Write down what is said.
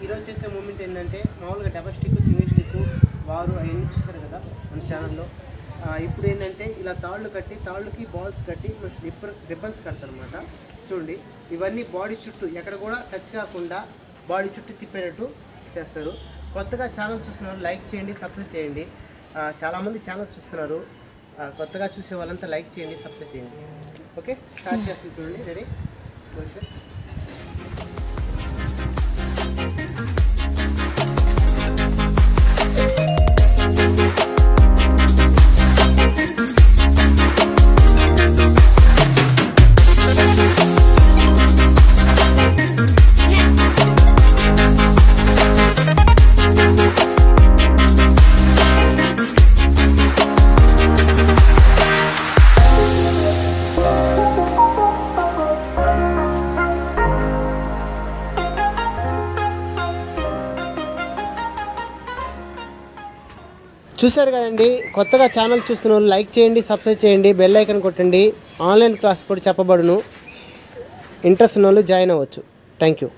ఈరోజు చేసే మూమెంట్ ఏంటంటే మామూలుగా డబల్ స్టిక్ సింగిల్ స్టిక్ వారు అవన్నీ చూసారు కదా మన ఛానల్లో. ఇప్పుడు ఏంటంటే ఇలా తాళ్ళు కట్టి తాళ్ళకి బాల్స్ కట్టి రిబ్బన్స్ కడతారనమాట. చూడండి ఇవన్నీ బాడీ చుట్టూ ఎక్కడ కూడా టచ్ కాకుండా బాడీ చుట్టూ తిప్పేటట్టు చేస్తారు. కొత్తగా ఛానల్ చూస్తున్నారు లైక్ చేయండి, సబ్స్క్రైబ్ చేయండి. చాలామంది ఛానల్ చూస్తున్నారు, కొత్తగా చూసే వాళ్ళంతా లైక్ చేయండి, సబ్స్క్రైబ్ చేయండి. ఓకే, స్టార్ట్ చేస్తుంది చూడండి. రెడీ? చూశారు కదండి, కొత్తగా ఛానల్ చూస్తున్న వాళ్ళు లైక్ చేయండి, సబ్స్క్రైబ్ చేయండి, బెల్ ఐకాన్ కొట్టండి. ఆన్లైన్ క్లాస్ కూడా చెప్పబడును. ఇంట్రెస్ట్ ఉన్న వాళ్ళు జాయిన్ అవ్వచ్చు. Thank you.